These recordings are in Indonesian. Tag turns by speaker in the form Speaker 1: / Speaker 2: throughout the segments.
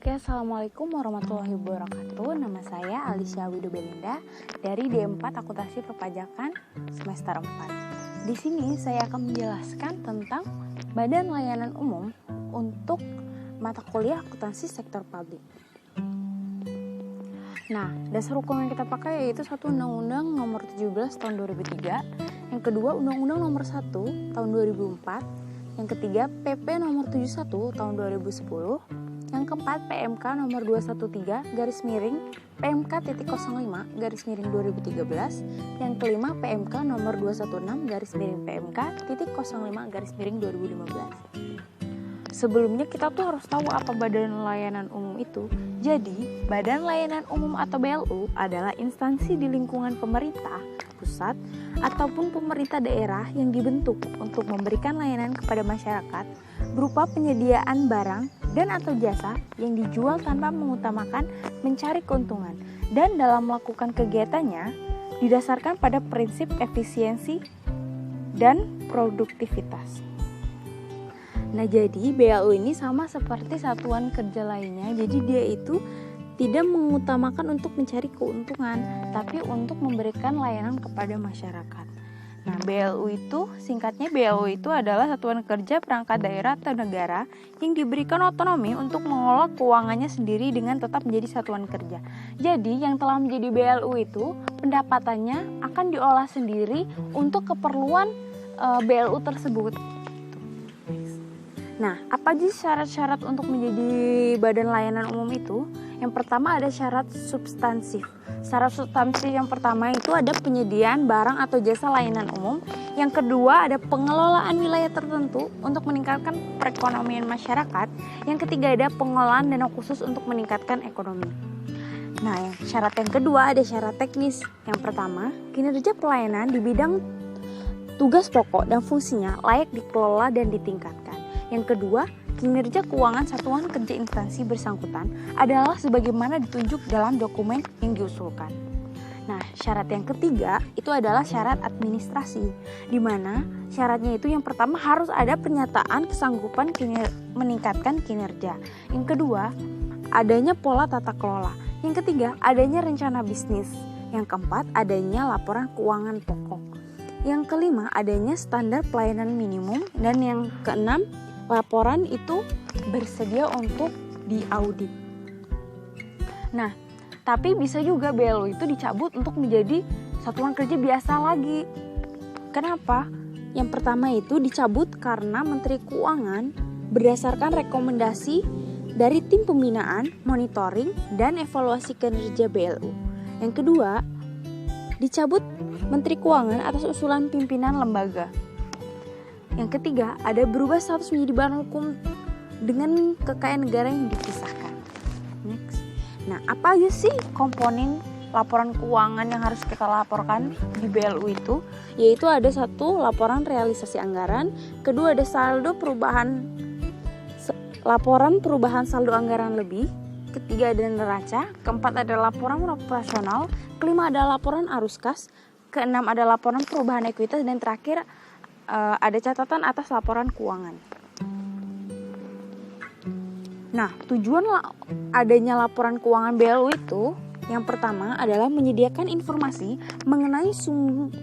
Speaker 1: Oke, Assalamualaikum warahmatullahi wabarakatuh. Nama saya Alicia Widobelinda dari D4 Akuntansi Perpajakan semester 4. Di sini saya akan menjelaskan tentang Badan Layanan Umum untuk mata kuliah akuntansi sektor publik. Nah, dasar hukum yang kita pakai yaitu satu Undang-Undang Nomor 17 Tahun 2003, yang kedua Undang-Undang Nomor 1 Tahun 2004, yang ketiga PP Nomor 71 Tahun 2010, yang keempat PMK Nomor 213-PMK.05-2013, yang kelima PMK Nomor 216-PMK.05-2015. Sebelumnya kita tuh harus tahu apa Badan Layanan Umum itu. Jadi, Badan Layanan Umum atau BLU adalah instansi di lingkungan pemerintah pusat ataupun pemerintah daerah yang dibentuk untuk memberikan layanan kepada masyarakat berupa penyediaan barang dan atau jasa yang dijual tanpa mengutamakan mencari keuntungan, dan dalam melakukan kegiatannya didasarkan pada prinsip efisiensi dan produktivitas. Nah, jadi BLU ini sama seperti satuan kerja lainnya. Jadi dia itu tidak mengutamakan untuk mencari keuntungan, tapi untuk memberikan layanan kepada masyarakat. Nah, BLU itu singkatnya BLU itu adalah satuan kerja perangkat daerah atau negara yang diberikan otonomi untuk mengelola keuangannya sendiri dengan tetap menjadi satuan kerja. Jadi, yang telah menjadi BLU itu pendapatannya akan diolah sendiri untuk keperluan BLU tersebut. Nah, apa sih syarat-syarat untuk menjadi Badan Layanan Umum itu? Yang pertama ada syarat substansif. Syarat substansif yang pertama itu ada penyediaan barang atau jasa layanan umum. Yang kedua ada pengelolaan wilayah tertentu untuk meningkatkan perekonomian masyarakat. Yang ketiga ada pengelolaan dana khusus untuk meningkatkan ekonomi. Nah, syarat yang kedua ada syarat teknis. Yang pertama, kinerja pelayanan di bidang tugas pokok dan fungsinya layak dikelola dan ditingkatkan. Yang kedua, kinerja keuangan satuan kerja instansi bersangkutan adalah sebagaimana ditunjuk dalam dokumen yang diusulkan. Nah, syarat yang ketiga itu adalah syarat administrasi, di mana syaratnya itu yang pertama harus ada pernyataan kesanggupan meningkatkan kinerja. Yang kedua, adanya pola tata kelola. Yang ketiga, adanya rencana bisnis. Yang keempat, adanya laporan keuangan pokok. Yang kelima, adanya standar pelayanan minimum. Dan yang keenam, laporan itu bersedia untuk diaudit. Nah, tapi bisa juga BLU itu dicabut untuk menjadi satuan kerja biasa lagi. Kenapa? Yang pertama itu dicabut karena Menteri Keuangan berdasarkan rekomendasi dari tim pembinaan, monitoring, dan evaluasi kinerja BLU. Yang kedua, dicabut Menteri Keuangan atas usulan pimpinan lembaga. Yang ketiga, ada berubah status menjadi badan hukum dengan kekayaan negara yang dipisahkan. Next. Nah, apa aja sih komponen laporan keuangan yang harus kita laporkan di BLU itu? Yaitu ada satu, laporan realisasi anggaran. Kedua, ada laporan perubahan saldo anggaran lebih. Ketiga, ada neraca. Keempat, ada laporan operasional. Kelima, ada laporan arus kas. Keenam, ada laporan perubahan ekuitas. Dan terakhir, ada catatan atas laporan keuangan. Nah, tujuan adanya laporan keuangan BLU itu yang pertama adalah menyediakan informasi mengenai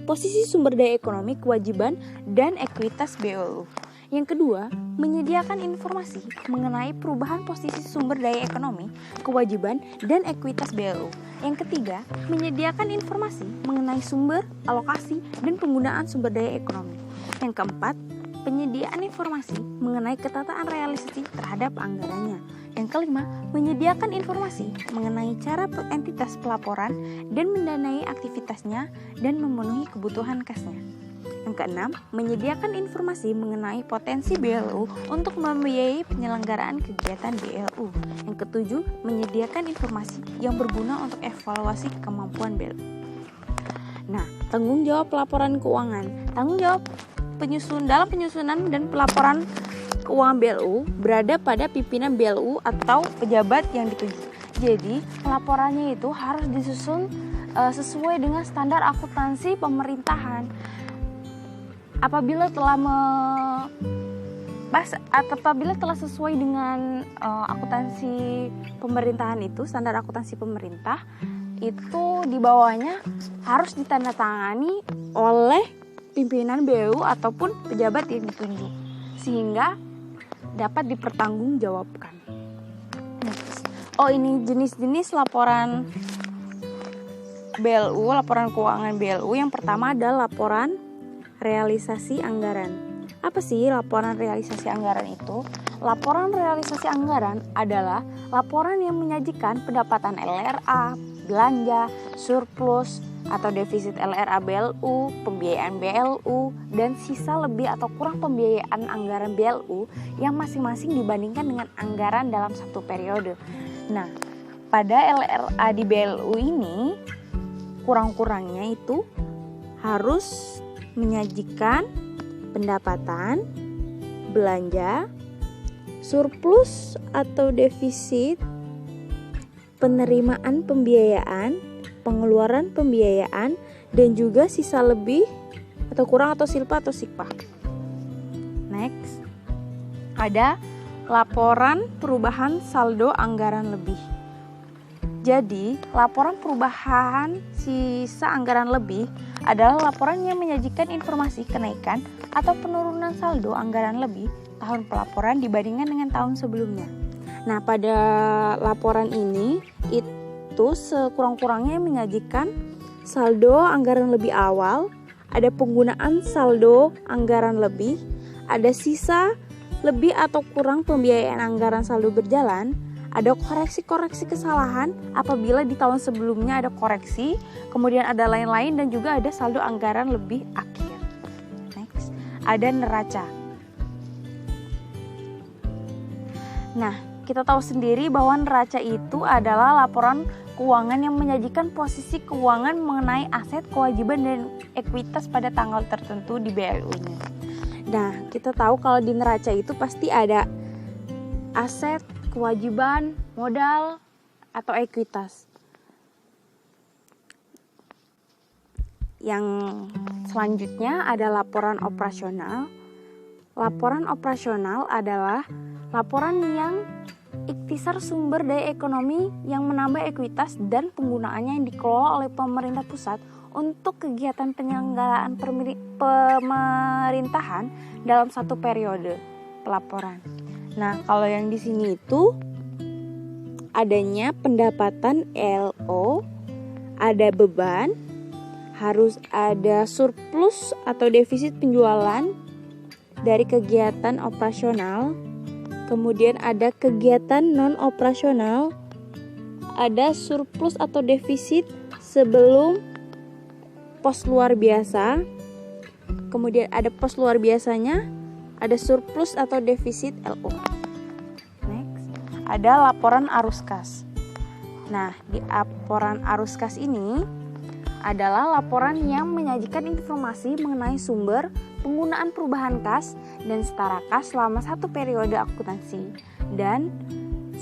Speaker 1: posisi sumber daya ekonomi, kewajiban, dan ekuitas BLU. Yang kedua, menyediakan informasi mengenai perubahan posisi sumber daya ekonomi, kewajiban, dan ekuitas BLU. Yang ketiga, menyediakan informasi mengenai sumber, alokasi, dan penggunaan sumber daya ekonomi. Yang keempat, penyediaan informasi mengenai ketataan realisasi terhadap anggarannya. Yang kelima, menyediakan informasi mengenai cara entitas pelaporan dan mendanai aktivitasnya dan memenuhi kebutuhan kasnya. Yang keenam, menyediakan informasi mengenai potensi BLU untuk membiayai penyelenggaraan kegiatan BLU. Yang ketujuh, menyediakan informasi yang berguna untuk evaluasi kemampuan BLU. Nah, tanggung jawab laporan keuangan. Tanggung jawab dalam penyusunan dan pelaporan keuangan BLU berada pada pimpinan BLU atau pejabat yang ditunjuk. Jadi, laporannya itu harus disusun sesuai dengan standar akuntansi pemerintahan. Apabila telah Apabila telah sesuai dengan akuntansi pemerintahan itu, standar akuntansi pemerintah, itu di bawahnya harus ditandatangani oleh pimpinan BU ataupun pejabat yang ditunjuk, sehingga dapat dipertanggungjawabkan. Ini jenis-jenis laporan BLU, laporan keuangan BLU. Yang pertama adalah laporan realisasi anggaran. Apa sih laporan realisasi anggaran itu? Laporan realisasi anggaran adalah laporan yang menyajikan pendapatan LRA, belanja, surplus atau defisit LRA BLU, pembiayaan BLU, dan sisa lebih atau kurang pembiayaan anggaran BLU yang masing-masing dibandingkan dengan anggaran dalam satu periode. Nah, pada LRA di BLU ini kurang-kurangnya itu harus menyajikan pendapatan, belanja, surplus atau defisit, penerimaan pembiayaan, pengeluaran pembiayaan, dan juga sisa lebih atau kurang atau silpa atau sikpa. Next, ada laporan perubahan saldo anggaran lebih. Jadi, laporan perubahan sisa anggaran lebih adalah laporan yang menyajikan informasi kenaikan atau penurunan saldo anggaran lebih tahun pelaporan dibandingkan dengan tahun sebelumnya. Nah, pada laporan ini itu sekurang-kurangnya menyajikan saldo anggaran lebih awal, ada penggunaan saldo anggaran lebih, ada sisa lebih atau kurang pembiayaan anggaran saldo berjalan, ada koreksi-koreksi kesalahan apabila di tahun sebelumnya ada koreksi, kemudian ada lain-lain, dan juga ada saldo anggaran lebih akhir. Next, ada neraca. Nah, kita tahu sendiri bahwa neraca itu adalah laporan keuangan yang menyajikan posisi keuangan mengenai aset, kewajiban, dan ekuitas pada tanggal tertentu di BLU ini. Nah, kita tahu kalau di neraca itu pasti ada aset, kewajiban, modal, atau ekuitas. Yang selanjutnya ada laporan operasional. Laporan operasional adalah laporan yang ikhtisar sumber daya ekonomi yang menambah ekuitas dan penggunaannya yang dikelola oleh pemerintah pusat untuk kegiatan penyelenggaraan pemerintahan dalam satu periode pelaporan. Nah, kalau yang di sini itu adanya pendapatan LO, ada beban, harus ada surplus atau defisit penjualan dari kegiatan operasional, kemudian ada kegiatan non operasional, ada surplus atau defisit sebelum pos luar biasa, kemudian ada pos luar biasanya, ada surplus atau defisit LO. Next, ada laporan arus kas. Nah, di laporan arus kas ini adalah laporan yang menyajikan informasi mengenai sumber, penggunaan perubahan kas dan setara kas selama satu periode akuntansi, dan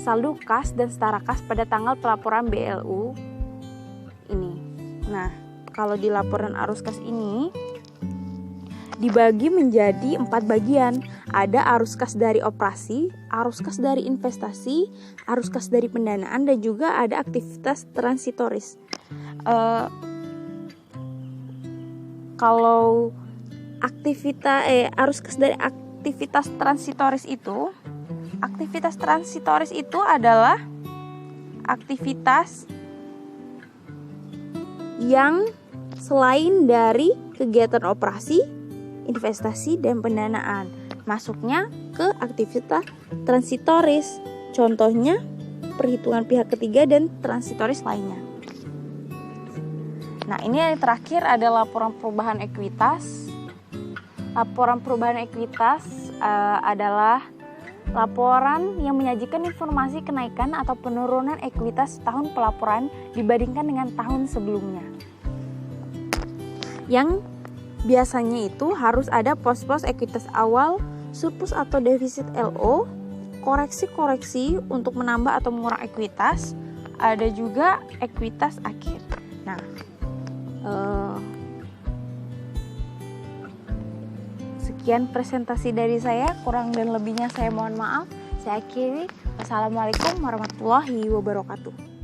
Speaker 1: saldo kas dan setara kas pada tanggal pelaporan BLU ini. Nah, kalau di laporan arus kas ini dibagi menjadi 4 bagian. Ada arus kas dari operasi, arus kas dari investasi, arus kas dari pendanaan, dan juga ada aktivitas transitoris. Kalau arus kas dari aktivitas transitoris itu adalah aktivitas yang selain dari kegiatan operasi, investasi, dan pendanaan, masuknya ke aktivitas transitoris. Contohnya perhitungan pihak ketiga dan transitoris lainnya. Nah, ini yang terakhir ada laporan perubahan ekuitas. Laporan perubahan ekuitas adalah laporan yang menyajikan informasi kenaikan atau penurunan ekuitas tahun pelaporan dibandingkan dengan tahun sebelumnya. Yang biasanya itu harus ada pos-pos ekuitas awal, surplus atau defisit LO, koreksi-koreksi untuk menambah atau mengurang ekuitas, ada juga ekuitas akhir. Nah, Sekian presentasi dari saya, kurang dan lebihnya saya mohon maaf. Saya akhiri. Wassalamualaikum warahmatullahi wabarakatuh.